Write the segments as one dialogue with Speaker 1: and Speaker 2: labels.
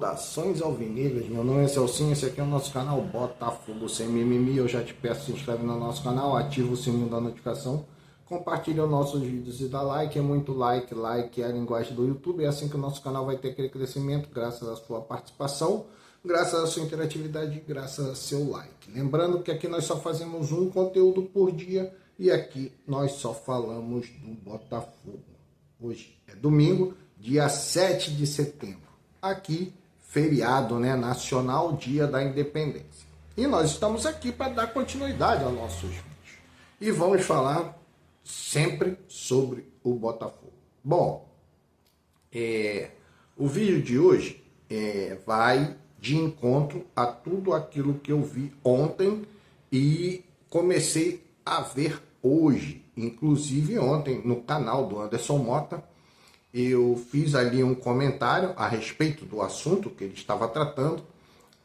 Speaker 1: Saudações alvinegras, meu nome é Celcinho, esse aqui é o nosso canal Botafogo Sem Mimimi. Eu já te peço, se inscreve no nosso canal, ativa o sininho da notificação, compartilha os nossos vídeos e dá like. É muito like, like é a linguagem do YouTube, é assim que o nosso canal vai ter aquele crescimento, graças à sua participação, graças à sua interatividade, graças ao seu like. Lembrando que aqui nós só fazemos um conteúdo por dia e aqui nós só falamos do Botafogo. Hoje é domingo, dia 7 de setembro. Aqui, feriado, né, nacional, dia da independência. E nós estamos aqui para dar continuidade aos nossos vídeos. E vamos falar sempre sobre o Botafogo. Bom, o vídeo de hoje vai de encontro a tudo aquilo que eu vi ontem e comecei a ver hoje. Inclusive ontem no canal do Anderson Mota, eu fiz ali um comentário a respeito do assunto que ele estava tratando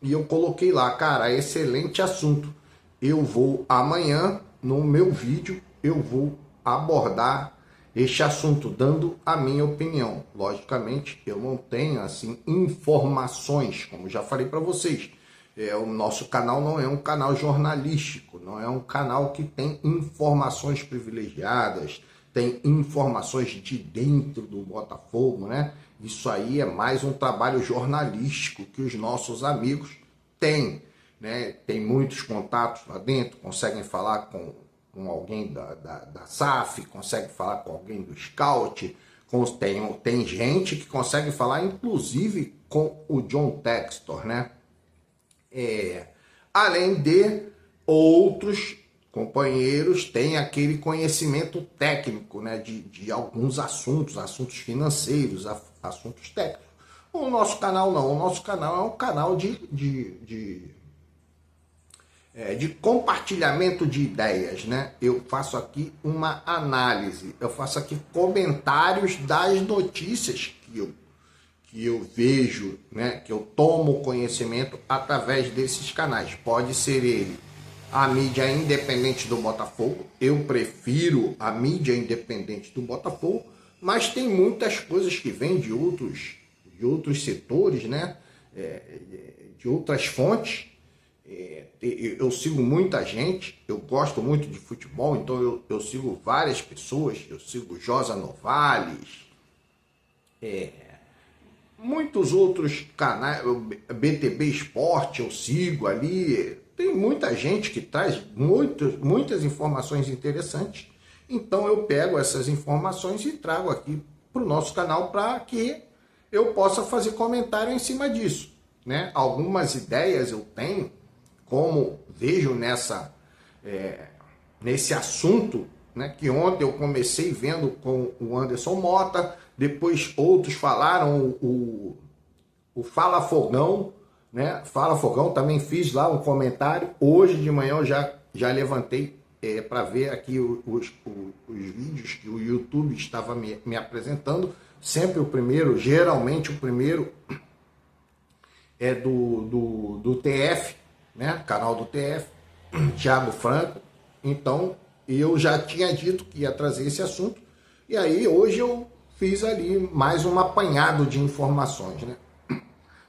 Speaker 1: e eu coloquei lá, cara, excelente assunto. Eu vou amanhã, no meu vídeo, eu vou abordar este assunto, dando a minha opinião. Logicamente, eu não tenho, assim, informações, como já falei para vocês. O nosso canal não é um canal jornalístico, não é um canal que tem informações privilegiadas, tem informações de dentro do Botafogo, né? Isso aí é mais um trabalho jornalístico que os nossos amigos têm, né? Tem muitos contatos lá dentro, conseguem falar com alguém da SAF, conseguem falar com alguém do Scout, tem gente que consegue falar inclusive com o John Textor, né? Além de outros companheiros têm aquele conhecimento técnico, né, de alguns assuntos financeiros, assuntos técnicos. O nosso canal não, o nosso canal é um canal de compartilhamento de ideias, né? Eu faço aqui uma análise, eu faço aqui comentários das notícias que eu vejo, né, que eu tomo conhecimento através desses canais. Pode ser ele a mídia independente do Botafogo, eu prefiro a mídia independente do Botafogo, mas tem muitas coisas que vêm de outros setores, né, de outras fontes. Eu sigo muita gente, eu gosto muito de futebol, então eu sigo várias pessoas, eu sigo Josa Novales, muitos outros canais, BTB Esporte eu sigo ali. Tem muita gente que traz muitas informações interessantes. Então eu pego essas informações e trago aqui para o nosso canal para que eu possa fazer comentário em cima disso, né? Algumas ideias eu tenho, como vejo nesse assunto, né, que ontem eu comecei vendo com o Anderson Mota, depois outros falaram, o Fala Fogão, né? Fala Fogão, também fiz lá um comentário. Hoje de manhã eu já levantei para ver aqui os vídeos que o YouTube estava me apresentando. Sempre o primeiro, geralmente o primeiro é do TF, né? Canal do TF, Thiago Franco. Então eu já tinha dito que ia trazer esse assunto. E aí hoje eu fiz ali mais um apanhado de informações, né?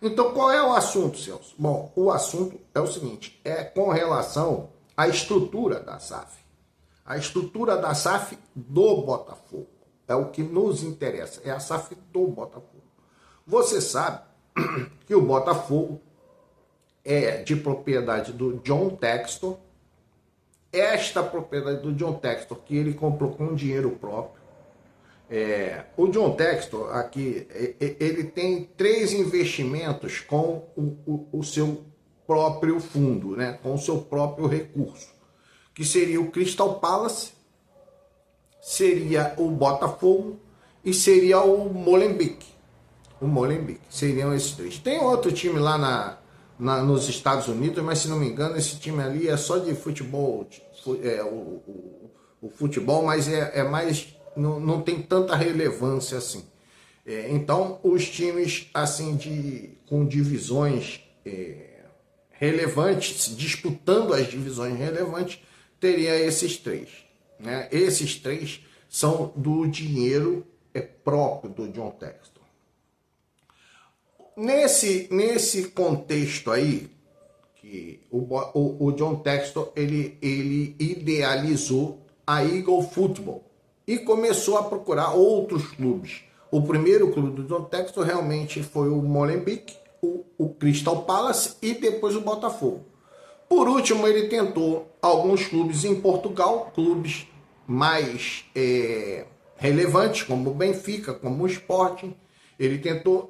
Speaker 1: Então, qual é o assunto, Celso? Bom, o assunto é o seguinte, é com relação à estrutura da SAF. A estrutura da SAF do Botafogo é o que nos interessa, é a SAF do Botafogo. Você sabe que o Botafogo é de propriedade do John Textor. Esta propriedade do John Textor, que ele comprou com dinheiro próprio. O John Textor aqui, ele tem 3 investimentos com o seu próprio fundo, né? Com o seu próprio recurso, que seria o Crystal Palace, seria o Botafogo e seria o Molenbeek. Seriam esses 3. Tem outro time lá nos Estados Unidos, mas se não me engano esse time ali é só de futebol, o futebol, mas é mais... Não tem tanta relevância assim. Então, os times assim com divisões relevantes, disputando as divisões relevantes, teria esses 3. Né? Esses 3 são do dinheiro próprio do John Textor. nesse contexto aí, que o John Textor ele idealizou a Eagle Football e começou a procurar outros clubes. O primeiro clube do John Textor realmente foi o Molenbeek, o Crystal Palace e depois o Botafogo. Por último, ele tentou alguns clubes em Portugal, clubes mais relevantes, como o Benfica, como o Sporting. Ele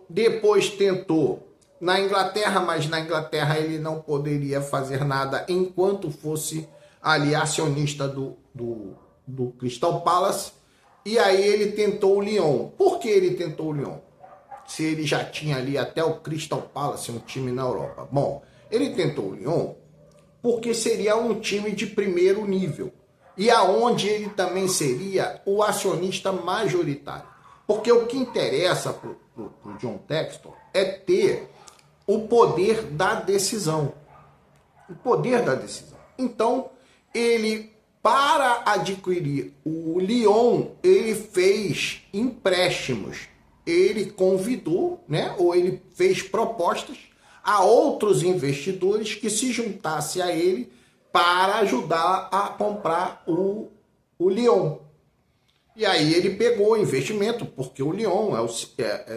Speaker 1: depois tentou na Inglaterra, mas na Inglaterra ele não poderia fazer nada enquanto fosse ali acionista do Crystal Palace. E aí ele tentou o Lyon. Por que ele tentou o Lyon? Se ele já tinha ali até o Crystal Palace, um time na Europa. Bom, ele tentou o Lyon porque seria um time de primeiro nível. E aonde ele também seria o acionista majoritário. Porque o que interessa para o John Textor é ter o poder da decisão. O poder da decisão. Então, ele, para adquirir o Lyon, ele fez empréstimos. Ele convidou, né, ou ele fez propostas a outros investidores que se juntassem a ele para ajudar a comprar o Lyon. E aí ele pegou o investimento, porque o Lyon,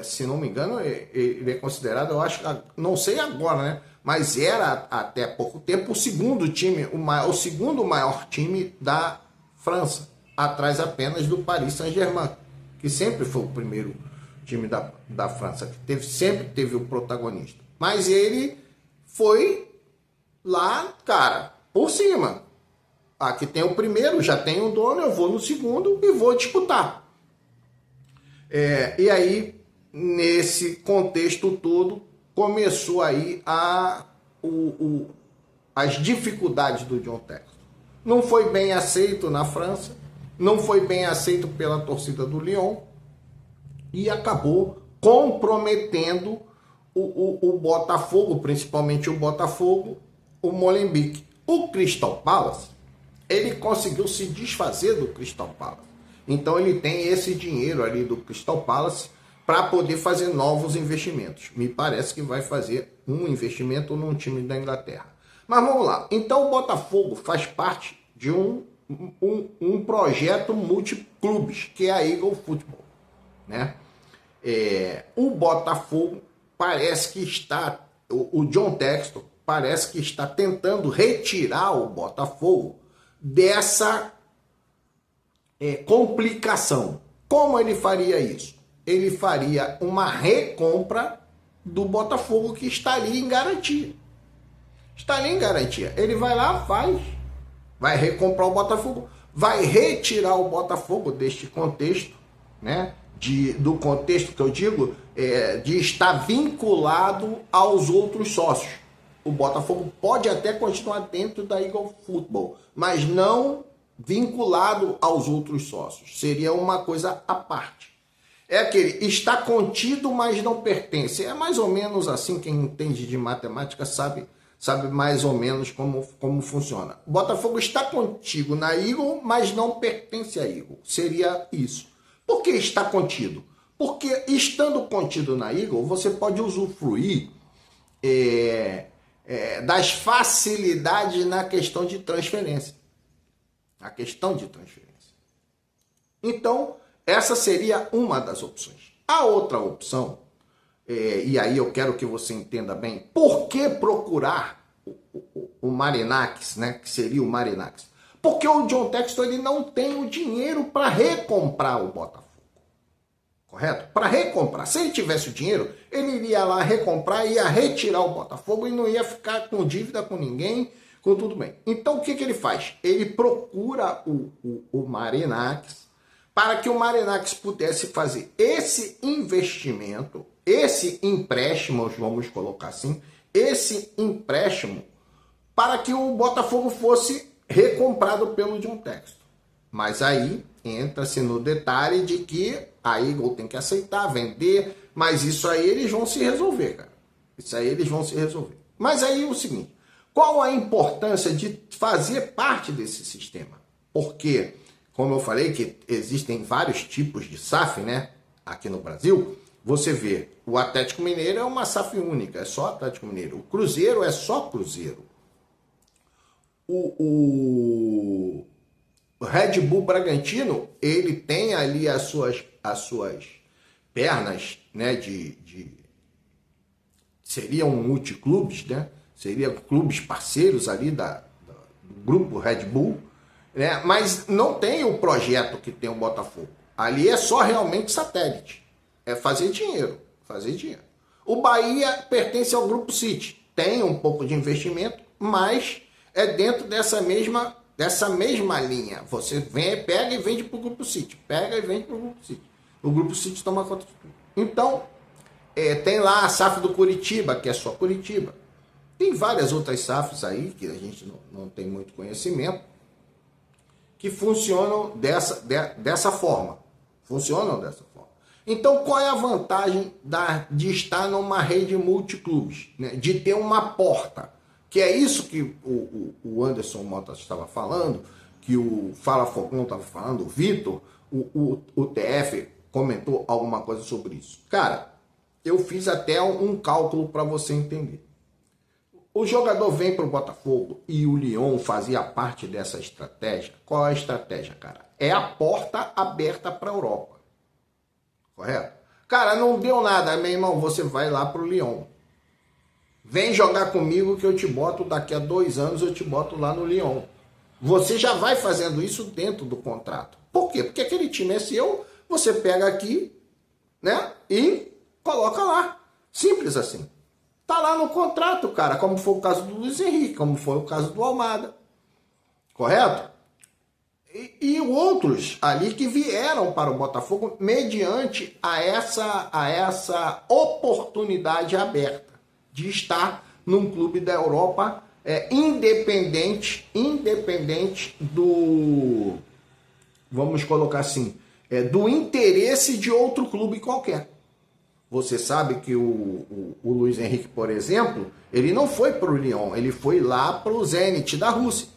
Speaker 1: se não me engano, ele é considerado, eu acho, não sei agora, né? Mas era até pouco tempo o segundo time, o segundo maior time da França, atrás apenas do Paris Saint-Germain, que sempre foi o primeiro time da França, que sempre teve o protagonista. Mas ele foi lá, cara, por cima. Aqui tem o primeiro, já tem o dono, eu vou no segundo e vou disputar. E aí, nesse contexto todo, começou aí as dificuldades do John Textor. Não foi bem aceito na França, não foi bem aceito pela torcida do Lyon e acabou comprometendo o Botafogo, principalmente o Botafogo, o Molenbeek. O Crystal Palace, ele conseguiu se desfazer do Crystal Palace. Então ele tem esse dinheiro ali do Crystal Palace para poder fazer novos investimentos. Me parece que vai fazer um investimento num time da Inglaterra. Mas vamos lá. Então o Botafogo faz parte de um projeto multiclubes, que é a Eagle Football, né? O Botafogo parece que está... O John Textor parece que está tentando retirar o Botafogo dessa complicação. Como ele faria isso? Ele faria uma recompra do Botafogo que está ali em garantia. Está ali em garantia. Ele vai lá, vai recomprar o Botafogo, vai retirar o Botafogo deste contexto, né? Do contexto que eu digo, de estar vinculado aos outros sócios. O Botafogo pode até continuar dentro da Eagle Football, mas não vinculado aos outros sócios. Seria uma coisa à parte. É aquele, está contido, mas não pertence. É mais ou menos assim, quem entende de matemática sabe mais ou menos como funciona. O Botafogo está contigo na Eagle, mas não pertence à Eagle. Seria isso. Por que está contido? Porque estando contido na Eagle, você pode usufruir das facilidades na questão de transferência. A questão de transferência. Então, essa seria uma das opções. A outra opção, e aí eu quero que você entenda bem, por que procurar o Marinax, né, que seria o Marinax? Porque o John Textor ele não tem o dinheiro para recomprar o Botafogo. Correto? Para recomprar. Se ele tivesse o dinheiro, ele iria lá recomprar, ia retirar o Botafogo e não ia ficar com dívida com ninguém, com tudo bem. Então o que ele faz? Ele procura o Marinax para que o Marinax pudesse fazer esse investimento, esse empréstimo, vamos colocar assim, esse empréstimo para que o Botafogo fosse recomprado pelo John Textor. Mas aí entra-se no detalhe de que a Eagle tem que aceitar, vender, mas isso aí eles vão se resolver, cara. Isso aí eles vão se resolver. Mas aí é o seguinte, qual a importância de fazer parte desse sistema? Porque, como eu falei, que existem vários tipos de SAF, né, aqui no Brasil, você vê, o Atlético Mineiro é uma SAF única, é só Atlético Mineiro. O Cruzeiro é só Cruzeiro. O Red Bull Bragantino, ele tem ali as suas pernas, né, seriam multiclubes, né? Seriam clubes parceiros ali do grupo Red Bull, né? Mas não tem o projeto que tem o Botafogo. Ali é só realmente satélite. É fazer dinheiro, fazer dinheiro. O Bahia pertence ao grupo City. Tem um pouco de investimento, mas é dentro dessa mesma linha. Você pega e vende para o grupo City. Pega e vende para o grupo City. O grupo City toma conta de tudo. Então, tem lá a SAF do Curitiba, que é só Curitiba. Tem várias outras SAFs aí, que a gente não tem muito conhecimento, que funcionam dessa forma. Funcionam dessa forma. Então, qual é a vantagem de estar numa rede multiclubes? Né? De ter uma porta. Que é isso que o Anderson Mota estava falando, que o Fala Fogão estava falando, o Vitor, o TF comentou alguma coisa sobre isso. Cara, eu fiz até um cálculo para você entender. O jogador vem para o Botafogo e o Lyon fazia parte dessa estratégia. Qual é a estratégia, cara? É a porta aberta para a Europa. Correto? Cara, não deu nada, meu irmão, você vai lá para o Lyon. Vem jogar comigo que eu te boto, daqui a 2 anos eu te boto lá no Lyon. Você já vai fazendo isso dentro do contrato. Por quê? Porque aquele time é seu, você pega aqui, né, e coloca lá. Simples assim. Tá lá no contrato, cara, como foi o caso do Luiz Henrique, como foi o caso do Almada. Correto? E outros ali que vieram para o Botafogo mediante a essa oportunidade aberta de estar num clube da Europa independente do, vamos colocar assim, do interesse de outro clube qualquer. Você sabe que o Luiz Henrique, por exemplo, ele não foi para o Lyon, ele foi lá para o Zenit da Rússia.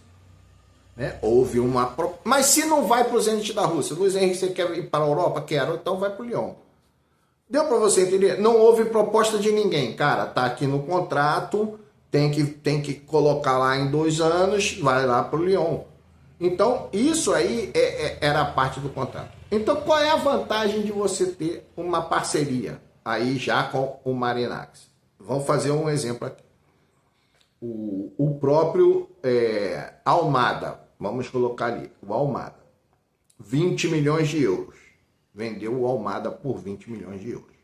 Speaker 1: Né? Houve uma... Mas se não vai para o Zenit da Rússia, Luiz Henrique, você quer ir para a Europa? Quero, então vai para o Lyon. Deu para você entender? Não houve proposta de ninguém. Cara, tá aqui no contrato, tem que colocar lá em 2 anos, vai lá para o Lyon. Então, isso aí era a parte do contrato. Então, qual é a vantagem de você ter uma parceria aí já com o Marinax? Vamos fazer um exemplo aqui. O próprio Almada, vamos colocar ali, o Almada, 20 milhões de euros. Vendeu o Almada por 20 milhões de euros.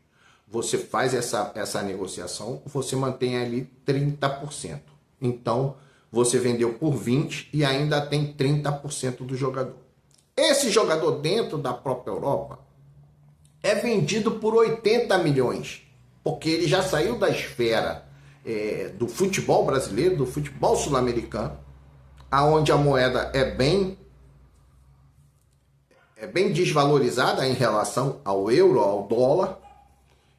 Speaker 1: Você faz essa negociação, você mantém ali 30%. Então, você vendeu por 20 e ainda tem 30% do jogador. Esse jogador dentro da própria Europa é vendido por 80 milhões, porque ele já saiu da esfera do futebol brasileiro, do futebol sul-americano, aonde a moeda é bem desvalorizada em relação ao euro, ao dólar.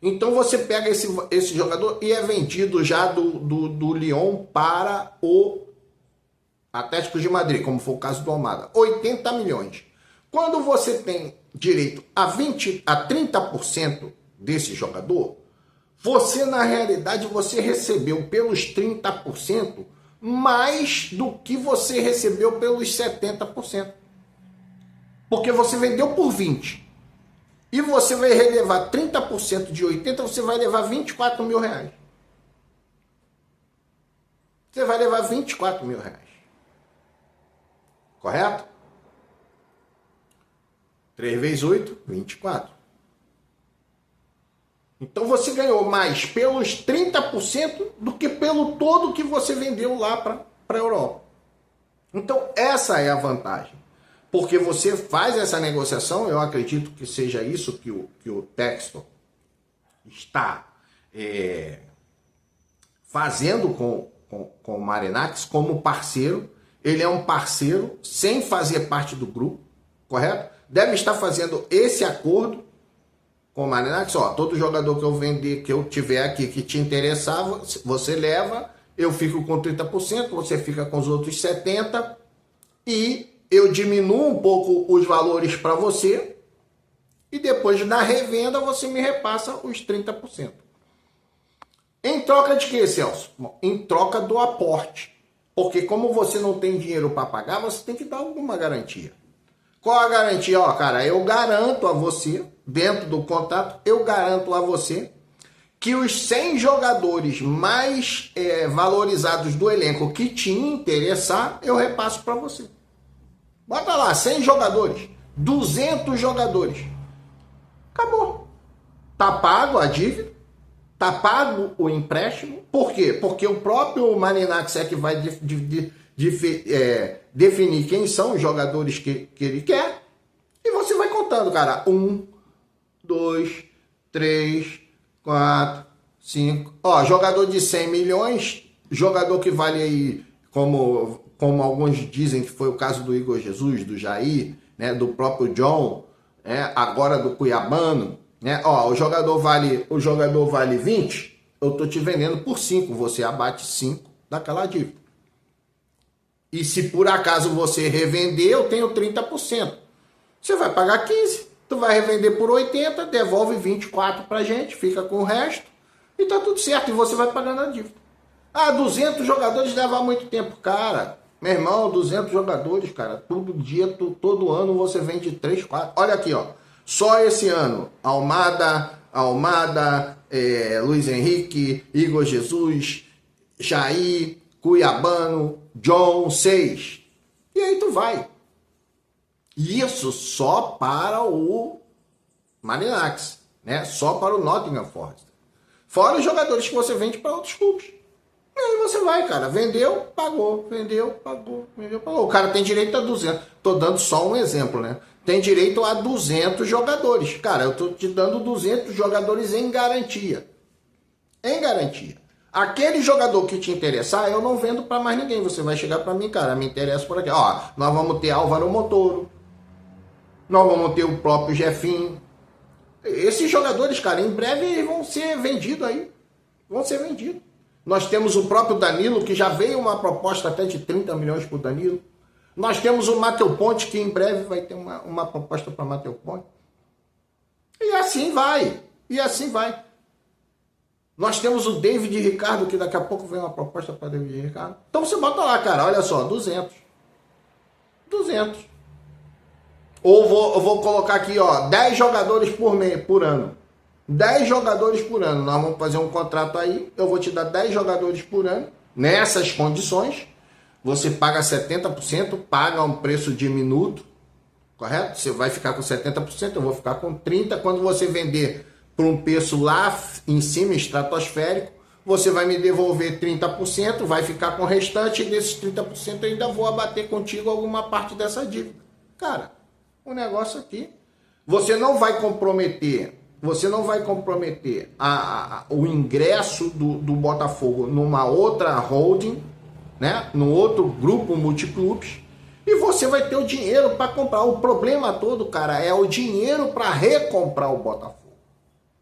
Speaker 1: Então você pega esse jogador e é vendido já do Lyon para o Atlético de Madrid, como foi o caso do Almada. 80 milhões. Quando você tem direito a 30% desse jogador, você, na realidade, você recebeu pelos 30% mais do que você recebeu pelos 70%. Porque você vendeu por 20. E você vai relevar 30% de 80, você vai levar 24 mil reais. Você vai levar 24 mil reais. Correto? 3 vezes 8, 24. Então você ganhou mais pelos 30% do que pelo todo que você vendeu lá para a Europa. Então essa é a vantagem. Porque você faz essa negociação, eu acredito que seja isso que o Textor está fazendo com o Marinax como parceiro. Ele é um parceiro sem fazer parte do grupo, correto? Deve estar fazendo esse acordo com o Marinax. Ó, todo jogador que eu vender, que eu tiver aqui que te interessar, você leva, eu fico com 30%, você fica com os outros 70% e eu diminuo um pouco os valores para você e depois na revenda você me repassa os 30%. Em troca de quê, Celso? Em troca do aporte. Porque como você não tem dinheiro para pagar, você tem que dar alguma garantia. Qual a garantia? Ó, cara, eu garanto a você, dentro do contrato, eu garanto a você que os 100 jogadores mais valorizados do elenco que te interessar, eu repasso para você. Bota lá, 100 jogadores, 200 jogadores. Acabou. Tá pago a dívida, tá pago o empréstimo. Por quê? Porque o próprio Marinax é que vai definir quem são os jogadores que ele quer. E você vai contando, cara. 1, 2, 3, 4, 5. Ó, jogador de 100 milhões, jogador que vale aí, como alguns dizem que foi o caso do Igor Jesus, do Jair, né, do próprio John, né, agora do Cuiabano, né? Ó, o jogador vale 20, eu tô te vendendo por 5, você abate 5 daquela dívida. E se por acaso você revender, eu tenho 30%. Você vai pagar 15, tu vai revender por 80, devolve 24 pra gente, fica com o resto e tá tudo certo, e você vai pagando a dívida. Ah, 200 jogadores leva muito tempo, cara. Meu irmão, 200 jogadores, cara, todo dia, todo ano você vende 3, 4. Olha aqui, ó. Só esse ano, Almada, Luiz Henrique, Igor Jesus, Jair, Cuiabano, John, 6. E aí tu vai. Isso só para o Marinax, né? Só para o Nottingham Forest. Fora os jogadores que você vende para outros clubes. E aí você vai, cara. Vendeu, pagou. Vendeu, pagou. Vendeu, pagou. O cara tem direito a 200. Tô dando só um exemplo, né? Tem direito a 200 jogadores. Cara, eu tô te dando 200 jogadores em garantia. Em garantia. Aquele jogador que te interessar, eu não vendo para mais ninguém. Você vai chegar para mim, cara, me interessa por aqui. Ó, nós vamos ter Álvaro Motoro. Nós vamos ter o próprio Jefinho. Esses jogadores, cara, em breve vão ser vendidos aí. Vão ser vendidos. Nós temos o próprio Danilo, que já veio uma proposta até de 30 milhões por Danilo. Nós temos o Matheus Ponte, que em breve vai ter uma proposta para Matheus Ponte. E assim vai. E assim vai. Nós temos o David Ricardo, que daqui a pouco vem uma proposta para David Ricardo. Então você bota lá, cara, olha só, 200. 200. Ou eu vou colocar aqui, ó, 10 jogadores por ano. 10 jogadores por ano. Nós vamos fazer um contrato aí, eu vou te dar 10 jogadores por ano, nessas condições. Você paga 70%, paga um preço diminuto, correto? Você vai ficar com 70%, eu vou ficar com 30%. Quando você vender por um preço lá em cima, estratosférico, você vai me devolver 30%, vai ficar com o restante, e desses 30% eu ainda vou abater contigo alguma parte dessa dívida. Cara, o negócio aqui, você não vai comprometer o ingresso do Botafogo numa outra holding, né? Num outro grupo multiclubes, e você vai ter o dinheiro para comprar. O problema todo, cara, é o dinheiro para recomprar o Botafogo.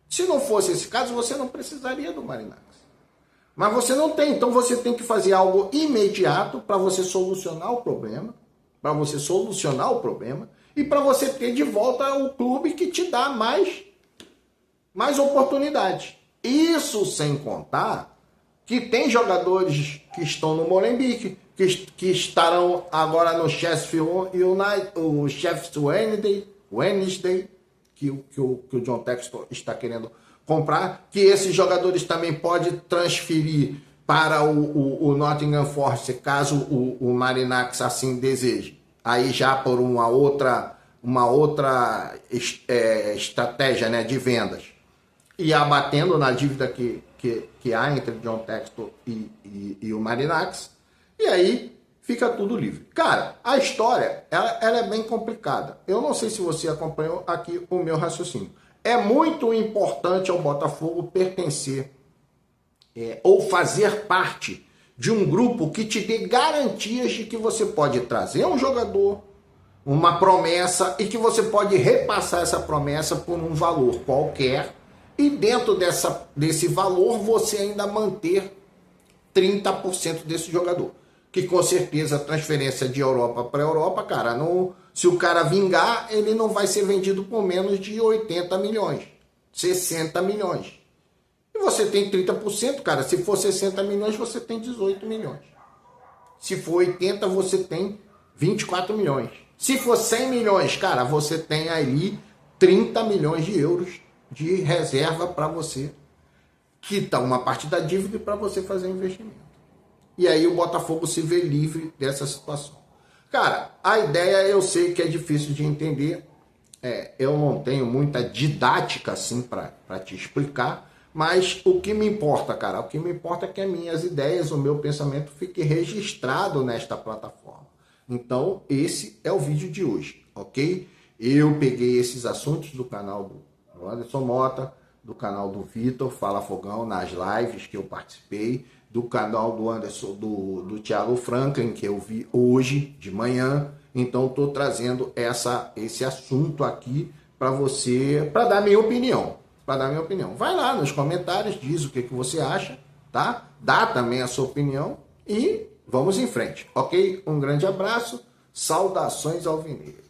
Speaker 1: Se não fosse esse caso, você não precisaria do Marinax. Mas você não tem, então você tem que fazer algo imediato para você solucionar o problema, e para você ter de volta o clube que te dá mais oportunidades. Isso sem contar que tem jogadores que estão no Molenbeek, que estarão agora no Sheffield United, o Sheffield Wednesday, que o John Textor está querendo comprar, que esses jogadores também podem transferir para o Nottingham Forest, caso o Marinax assim deseje. Aí já por uma outra estratégia, né, de vendas. E abatendo na dívida que há entre John Textor e o Marinax. E aí fica tudo livre. Cara, a história ela é bem complicada. Eu não sei se você acompanhou aqui o meu raciocínio. É muito importante ao Botafogo pertencer ou fazer parte de um grupo que te dê garantias de que você pode trazer um jogador, uma promessa, e que você pode repassar essa promessa por um valor qualquer, e dentro desse valor você ainda manter 30% desse jogador. Que com certeza a transferência de Europa para Europa, cara, Se o cara vingar, ele não vai ser vendido por menos de 80 milhões, 60 milhões. E você tem 30%, cara. Se for 60 milhões, você tem 18 milhões. Se for 80, você tem 24 milhões. Se for 100 milhões, cara, você tem ali 30 milhões de euros de reserva para você quitar uma parte da dívida para você fazer investimento. E aí o Botafogo se vê livre dessa situação. Cara, a ideia eu sei que é difícil de entender. Eu não tenho muita didática assim para te explicar. Mas o que me importa, cara, o que me importa é que as minhas ideias, o meu pensamento fique registrado nesta plataforma. Então, esse é o vídeo de hoje, ok? Eu peguei esses assuntos do canal do Anderson Mota, do canal do Vitor Fala Fogão, nas lives que eu participei, do canal do Anderson, do Thiago Franklin, que eu vi hoje de manhã. Então, estou trazendo esse assunto aqui para você, para dar minha opinião. Vai lá nos comentários, diz o que você acha, tá? Dá também a sua opinião e vamos em frente, ok? Um grande abraço, saudações alvinegras.